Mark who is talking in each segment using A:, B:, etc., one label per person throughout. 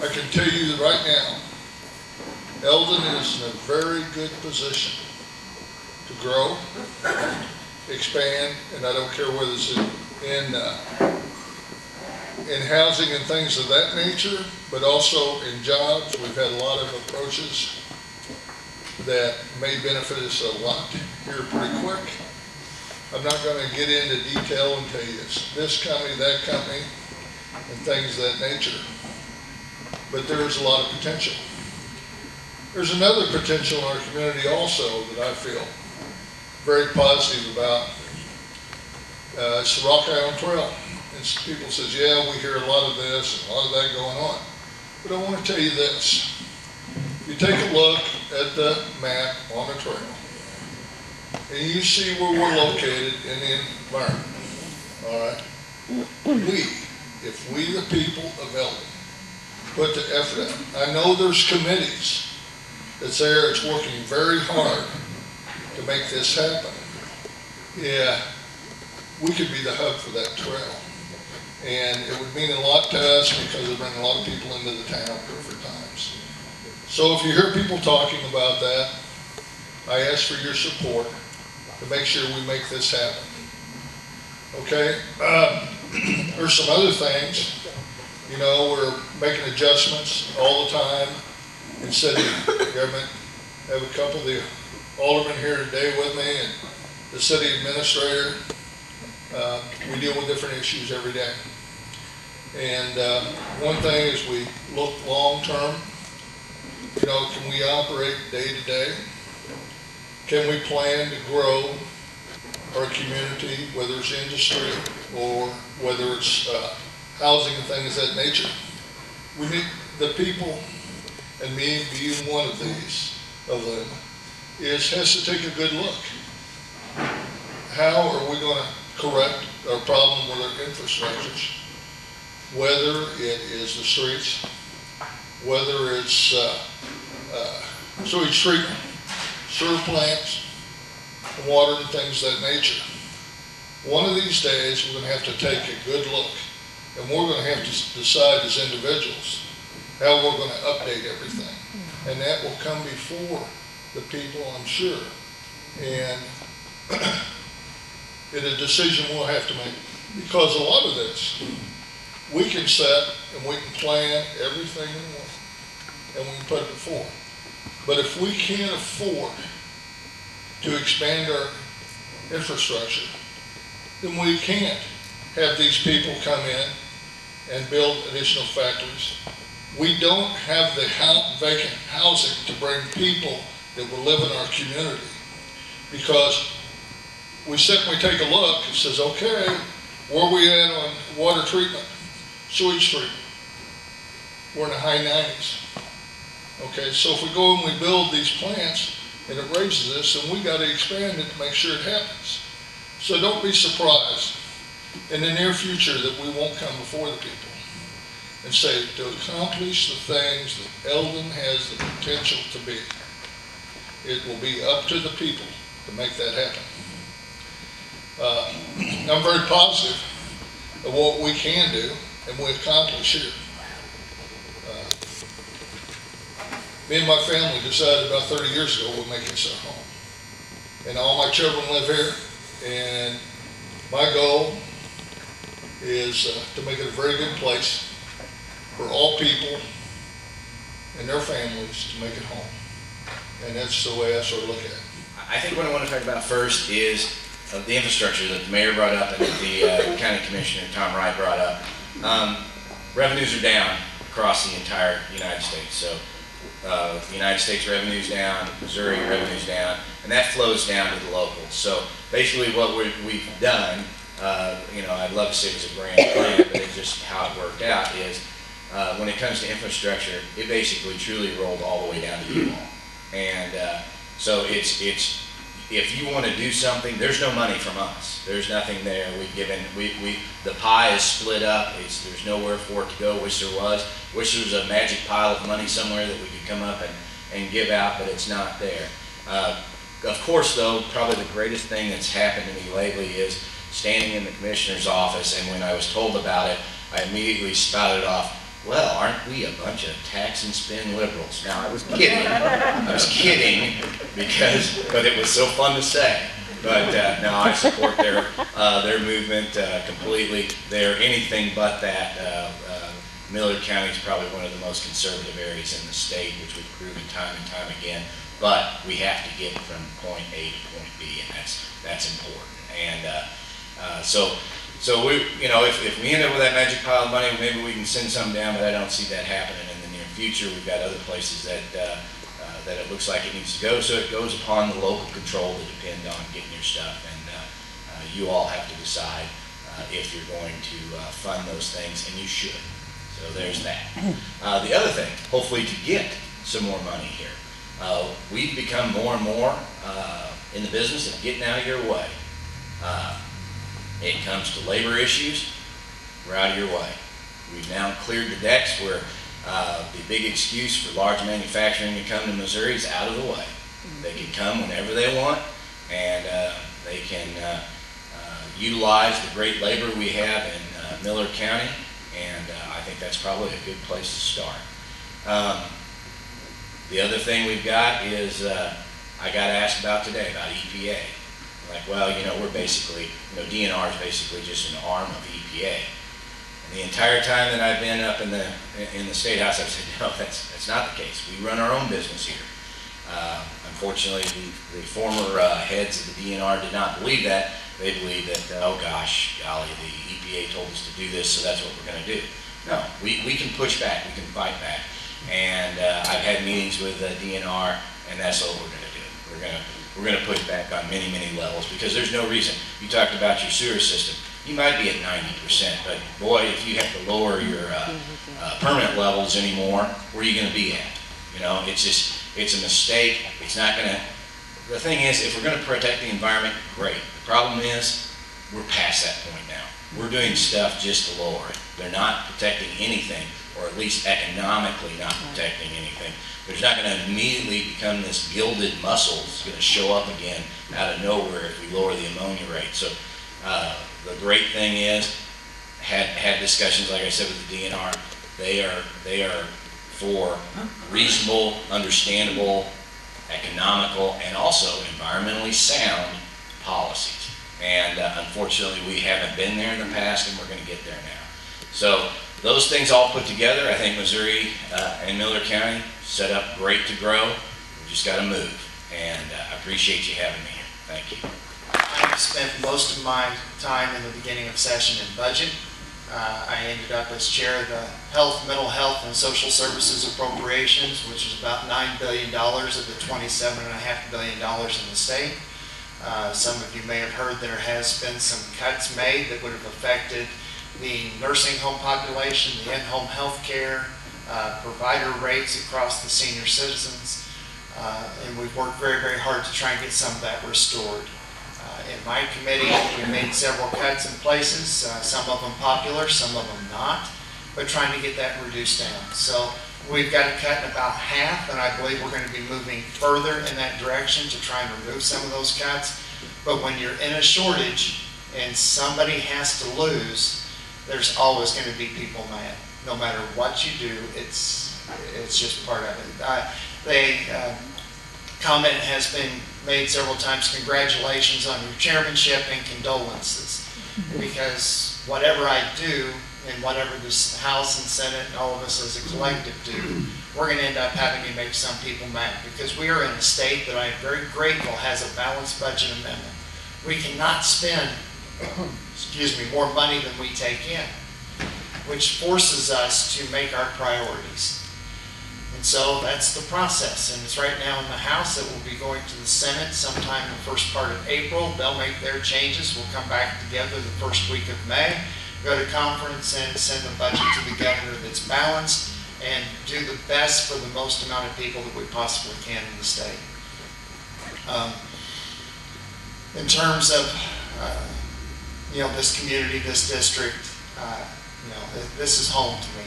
A: I can tell you that right now, Eldon is in a very good position to grow, expand, and I don't care whether it's in housing and things of that nature, but also in jobs. We've had a lot of approaches that may benefit us a lot here pretty quick. I'm not going to get into detail and tell you it's this company, that company, and things of that nature, but there's a lot of potential. There's another potential in our community also that I feel very positive about. It's the Rock Island Trail. And people says, yeah, we hear a lot of this and a lot of that going on. But I want to tell you this. You take a look at the map on the trail, and you see where we're located in the environment. All right? If we, the people of Eldon, put the effort in. I know there's committees that's there, it's working very hard to make this happen. Yeah, we could be the hub for that trail. And it would mean a lot to us because it would bring a lot of people into the town at different times. So if you hear people talking about that, I ask for your support to make sure we make this happen. Okay? There's some other things. You know, we're making adjustments all the time in city government. I have a couple of the aldermen here today with me and the city administrator. We deal with different issues every day. And one thing is we look long term. You know, can we operate day to day? Can we plan to grow our community, whether it's industry or whether it's housing and things of that nature? We need the people, and me being one of them, has to take a good look. How are we going to correct our problem with our infrastructures? Whether it is the streets, whether it's sewage treatment, sewer plants, water and things of that nature. One of these days we're going to have to take a good look, and we're going to have to decide as individuals how we're going to update everything. And that will come before the people, I'm sure. And it's a decision we'll have to make, because a lot of this, we can set and we can plan everything we want, and we can put it before. But if we can't afford to expand our infrastructure, then we can't have these people come in and build additional factories. We don't have the vacant housing to bring people that will live in our community, because we sit and we take a look and says, okay, where are we at on water treatment, sewage treatment? We're in the high 90s. Okay, so if we go and we build these plants and it raises this, and we got to expand it to make sure it happens. So don't be surprised in the near future that we won't come before the people and say, to accomplish the things that Eldon has the potential to be, it will be up to the people to make that happen. I'm very positive of what we can do and we accomplish here. Me and my family decided about 30 years ago we'll make this our home. And all my children live here, and my goal is to make it a very good place for all people and their families to make it home. And that's the way I sort of look at it.
B: I think what I want to talk about first is the infrastructure that the mayor brought up and that the county commissioner, Tom Wright, brought up. Revenues are down across the entire United States. So the United States revenue's down, Missouri revenue's down, and that flows down to the locals. So basically what we've done, you know, I'd love to say it was a grand plan, but it's just how it worked out is when it comes to infrastructure, it basically truly rolled all the way down to you all. And so it's if you want to do something, there's no money from us. There's nothing there. We've given, the pie is split up. There's nowhere for it to go. Wish there was. Wish there was a magic pile of money somewhere that we could come up and give out, but it's not there. Of course, though, probably the greatest thing that's happened to me lately is standing in the commissioner's office, and when I was told about it, I immediately spouted off well, aren't we a bunch of tax and spend liberals? Now, I was kidding. I was kidding but it was so fun to say. But no, I support their movement completely. They're anything but that. Miller County is probably one of the most conservative areas in the state, which we've proven time and time again. But we have to get from point A to point B, and that's important. And so we, if we end up with that magic pile of money, maybe we can send some down. But I don't see that happening in the near future. We've got other places that it looks like it needs to go. So it goes upon the local control to depend on getting your stuff, and you all have to decide if you're going to fund those things, and you should. So there's that. The other thing, hopefully to get some more money here, we've become more and more in the business of getting out of your way. It comes to labor issues, we're out of your way. We've now cleared the decks where the big excuse for large manufacturing to come to Missouri is out of the way. They can come whenever they want, and they can utilize the great labor we have in Miller County, and I think that's probably a good place to start. The other thing we've got is, I got asked about today about EPA. Like, well, we're basically, DNR is basically just an arm of EPA. And the entire time that I've been up in the State House, I've said, no, that's not the case. We run our own business here. Unfortunately, the former heads of the DNR did not believe that. They believed that, oh gosh, golly, the EPA told us to do this, so that's what we're going to do. No, we can push back, we can fight back. And I've had meetings with the DNR, and that's what we're going to do. We're going to push back on many, many levels, because there's no reason. You talked about your sewer system. You might be at 90%, but boy, if you have to lower your permanent levels anymore, where are you going to be at? It's a mistake. It's not going to. The thing is, if we're going to protect the environment, great. The problem is, we're past that point now. We're doing stuff just to lower it. They're not protecting anything, or at least economically not protecting anything. There's not going to immediately become this gilded muscle that's going to show up again out of nowhere if we lower the ammonia rate. So the great thing is, had discussions, like I said, with the DNR. They are for reasonable, understandable, economical, and also environmentally sound policies. And unfortunately, we haven't been there in the past, and we're going to get there now. So those things all put together, I think Missouri and Miller County set up great to grow. We just got to move. And I appreciate you having me here. Thank you.
C: I've spent most of my time in the beginning of session in budget. I ended up as chair of the Health, Mental Health, and Social Services Appropriations, which is about $9 billion of the $27.5 billion in the state. Some of you may have heard there has been some cuts made that would have affected the nursing home population, the in-home health care, provider rates across the senior citizens, and we've worked very, very hard to try and get some of that restored. In my committee, we made several cuts in places, some of them popular, some of them not, but trying to get that reduced down. So we've got it cut in about half, and I believe we're going to be moving further in that direction to try and remove some of those cuts. But when you're in a shortage and somebody has to lose, there's always going to be people mad. No matter what you do, it's just part of it. Comment has been made several times, congratulations on your chairmanship and condolences. Because whatever I do, and whatever this House and Senate and all of us as a collective do, we're going to end up having to make some people mad. Because we are in a state that I am very grateful has a balanced budget amendment. We cannot spend, more money than we take in, which forces us to make our priorities. And so that's the process, and it's right now in the House. It will be going to the Senate sometime in the first part of April. They'll make their changes. We'll come back together the first week of May, go to conference and send the budget to the governor that's balanced, and do the best for the most amount of people that we possibly can in the state. In terms of this community, this district, this is home to me.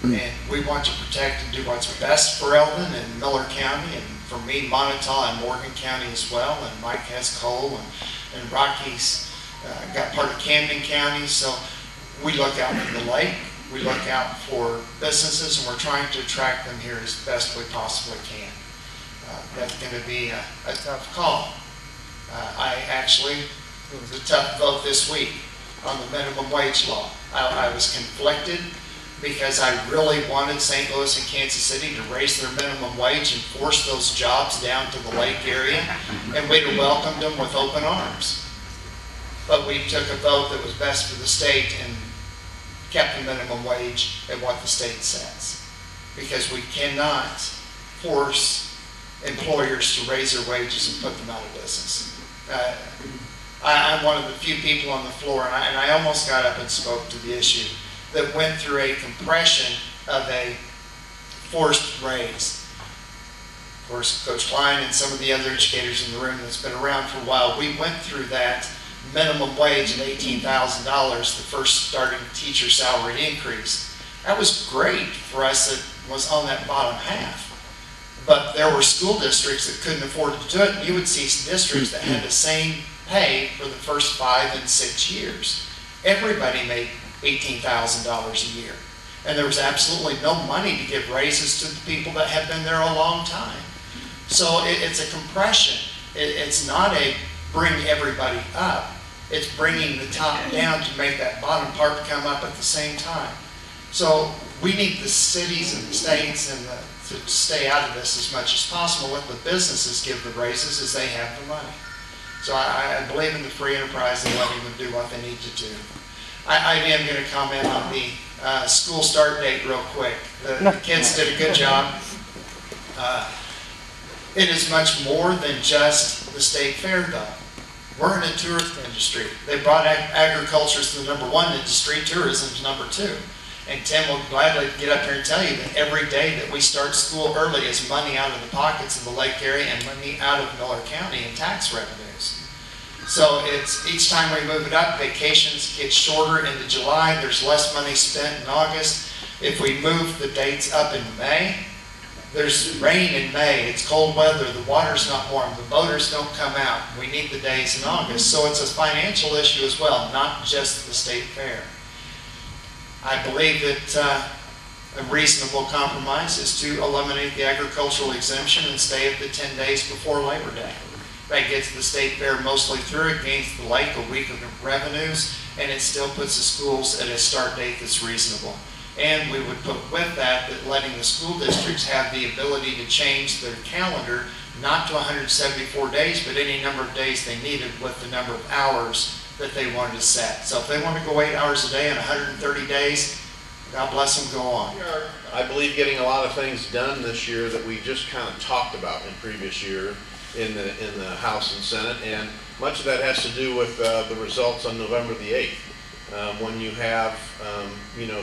C: And we want to protect and do what's best for Eldon and Miller County, and for me, Montauk and Morgan County as well. And Mike has Cole, and Rocky's got part of Camden County. So we look out for the lake, We look out for businesses, and we're trying to attract them here as best we possibly can. That's going to be a tough call. It was a tough vote this week on the minimum wage law. I was conflicted because I really wanted St. Louis and Kansas City to raise their minimum wage and force those jobs down to the lake area, and we'd have welcomed them with open arms. But we took a vote that was best for the state and kept the minimum wage at what the state sets, because we cannot force employers to raise their wages and put them out of business. I'm one of the few people on the floor, and I almost got up and spoke to the issue, that went through a compression of a forced raise. Of course, Coach Klein and some of the other educators in the room that's been around for a while, we went through that minimum wage of $18,000, the first starting teacher salary increase. That was great for us that was on that bottom half. But there were school districts that couldn't afford to do it. And you would see districts that had the same pay for the first 5 and 6 years. Everybody made $18,000 a year. And there was absolutely no money to give raises to the people that had been there a long time. So it's a compression. It's not a bring everybody up. It's bringing the top down to make that bottom part come up at the same time. So we need the cities and the states and to stay out of this as much as possible. Let the businesses give the raises as they have the money. So I believe in the free enterprise and letting them do what they need to do. I am going to comment on the school start date real quick. The kids did a good job. It is much more than just the state fair, though. We're in a tourist industry. They brought agriculture as the #1 industry, tourism is #2. And Tim will gladly get up here and tell you that every day that we start school early is money out of the pockets of the lake area and money out of Miller County in tax revenues. So it's each time we move it up, vacations get shorter into July, there's less money spent in August. If we move the dates up in May, there's rain in May, it's cold weather, the water's not warm, the boaters don't come out. We need the days in August. So it's a financial issue as well, not just the state fair. I believe that a reasonable compromise is to eliminate the agricultural exemption and stay at the 10 days before Labor Day. That gets the state fair mostly through. It gains the lake a week of revenues, and it still puts the schools at a start date that's reasonable. And we would put with that letting the school districts have the ability to change their calendar, not to 174 days, but any number of days they needed with the number of hours that they wanted to set. So if they want to go 8 hours a day and 130 days, God bless them, go on.
D: I believe getting a lot of things done this year that we just kind of talked about in previous year in the House and Senate, and much of that has to do with the results on November the 8th. When you have,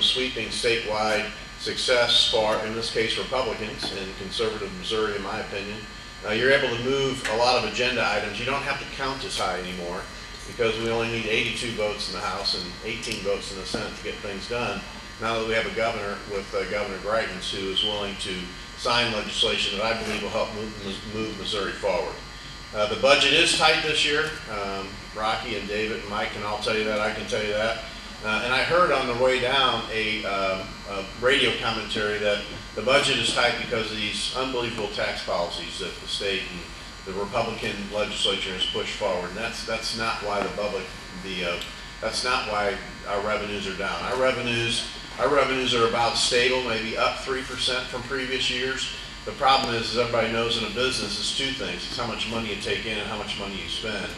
D: sweeping statewide success for, in this case, Republicans in conservative Missouri, in my opinion, you're able to move a lot of agenda items. You don't have to count as high anymore, because we only need 82 votes in the House and 18 votes in the Senate to get things done. Now that we have a governor with Governor Greitens who is willing to sign legislation that I believe will help move Missouri forward. The budget is tight this year. Rocky and David and Mike can all tell you that. I can tell you that. And I heard on the way down a radio commentary that the budget is tight because of these unbelievable tax policies that the state and the Republican legislature has pushed forward, and that's not why that's not why our revenues are down. Our revenues are about stable, maybe up 3% from previous years. The problem is, as everybody knows in a business, it's two things: it's how much money you take in and how much money you spend.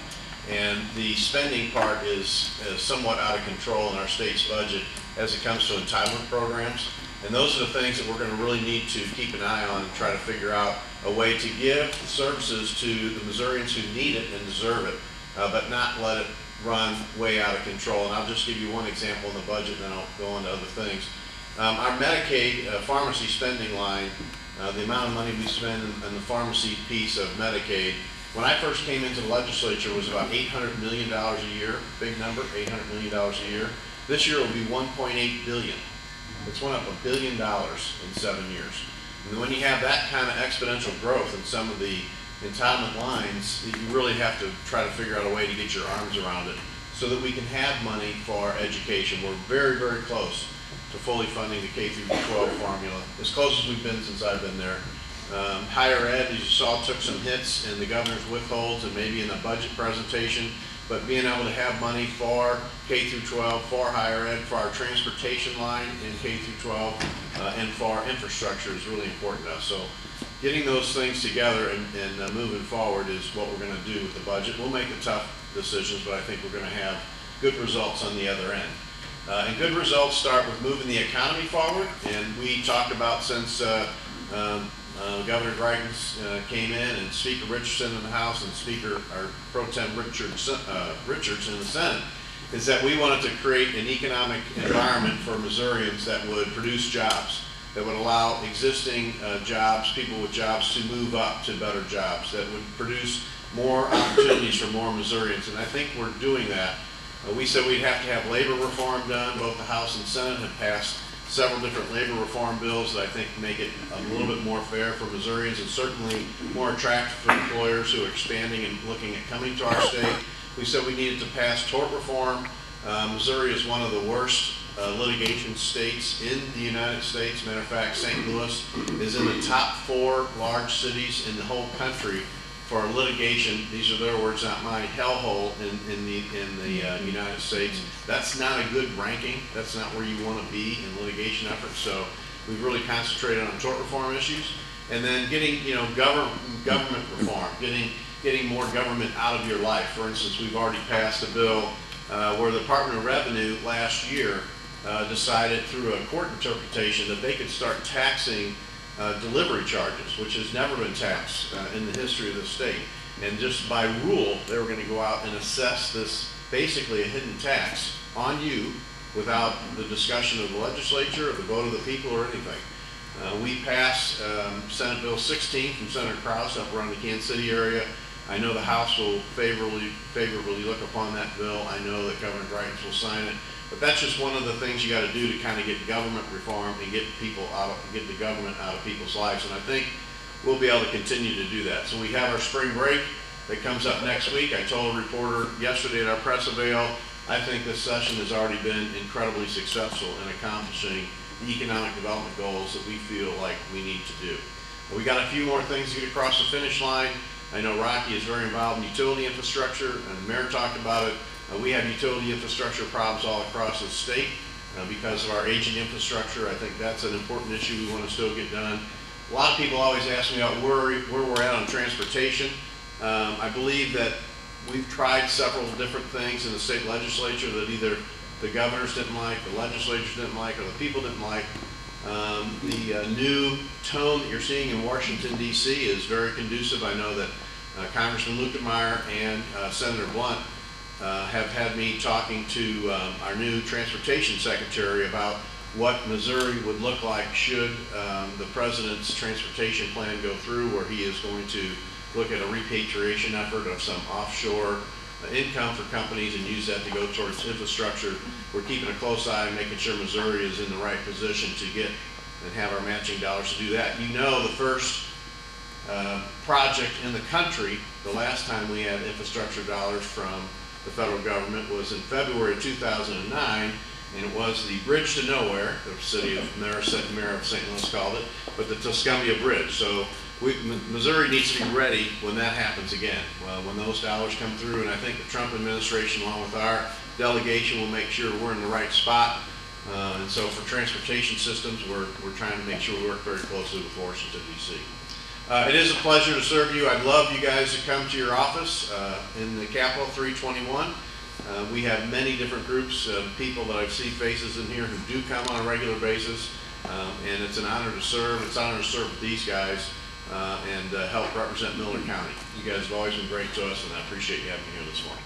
D: And the spending part is somewhat out of control in our state's budget as it comes to entitlement programs. And those are the things that we're going to really need to keep an eye on and try to figure out a way to give services to the Missourians who need it and deserve it, but not let it run way out of control. And I'll just give you one example in the budget, and then I'll go on to other things. Our Medicaid pharmacy spending line, the amount of money we spend in the pharmacy piece of Medicaid, when I first came into the legislature, was about $800 million a year. Big number, $800 million a year. This year it will be $1.8 billion. It's went up $1 billion in 7 years. And when you have that kind of exponential growth in some of the entitlement lines, you really have to try to figure out a way to get your arms around it so that we can have money for education. We're very, very close. to fully funding the K through 12 formula, as close as we've been since I've been there. Higher ed, as you saw, took some hits in the governor's withholds and maybe in the budget presentation, but being able to have money for K through 12, for higher ed, for our transportation line in K through 12, and for our infrastructure is really important to us. So getting those things together and moving forward is what we're going to do with the budget. We'll make the tough decisions, but I think we're going to have good results on the other end. And good results start with moving the economy forward, and we talked about since Governor Greitens came in, and Speaker Richardson in the House, and Speaker or Pro Tem Richards in the Senate, is that we wanted to create an economic environment for Missourians that would produce jobs, that would allow existing jobs, people with jobs, to move up to better jobs, that would produce more opportunities for more Missourians. And I think we're doing that. We said we'd have to have labor reform done. Both the House and Senate have passed several different labor reform bills that I think make it a little bit more fair for Missourians, and certainly more attractive for employers who are expanding and looking at coming to our state. We said we needed to pass tort reform. Missouri is one of the worst litigation states in the United States. Matter of fact, St. Louis is in the top 4 large cities in the whole country for litigation. These are their words, not mine. Hellhole in the United States. That's not a good ranking. That's not where you want to be in litigation efforts. So we've really concentrated on tort reform issues, and then getting government reform, getting more government out of your life. For instance, we've already passed a bill where the Department of Revenue last year decided through a court interpretation that they could start taxing delivery charges, which has never been taxed in the history of the state. And just by rule, they were going to go out and assess this, basically a hidden tax, on you without the discussion of the legislature or the vote of the people or anything. We passed Senate Bill 16 from Senator Krause up around the Kansas City area. I know the House will favorably look upon that bill. I know that Governor Greitens will sign it. But that's just one of the things you got to do to kind of get government reform and get the government out of people's lives. And I think we'll be able to continue to do that. So we have our spring break that comes up next week. I told a reporter yesterday at our press avail, I think this session has already been incredibly successful in accomplishing the economic development goals that we feel like we need to do. We got a few more things to get across the finish line. I know Rocky is very involved in utility infrastructure, and the mayor talked about it. We have utility infrastructure problems all across the state because of our aging infrastructure. I think that's an important issue we want to still get done. A lot of people always ask me about where we're at on transportation. I believe that we've tried several different things in the state legislature that either the governors didn't like, the legislatures didn't like, or the people didn't like. The new tone that you're seeing in Washington, D.C. is very conducive. I know that Congressman Luetkemeyer and Senator Blunt have had me talking to our new transportation secretary about what Missouri would look like should the president's transportation plan go through, where he is going to look at a repatriation effort of some offshore income for companies and use that to go towards infrastructure. We're keeping a close eye on making sure Missouri is in the right position to get and have our matching dollars to do that. You know, the first project in the country, the last time we had infrastructure dollars from the federal government, was in February of 2009, and it was the Bridge to Nowhere, the city of mayor of St. Louis called it, but the Tuscumbia Bridge. So Missouri needs to be ready when that happens again, when those dollars come through, and I think the Trump administration, along with our delegation, will make sure we're in the right spot. And so for transportation systems, we're trying to make sure we work very closely with Washington, D.C. It is a pleasure to serve you. I'd love you guys to come to your office in the Capitol 321. We have many different groups of people that I see faces in here who do come on a regular basis, and it's an honor to serve. It's an honor to serve with these guys and help represent Miller County. You guys have always been great to us, and I appreciate you having me here this morning.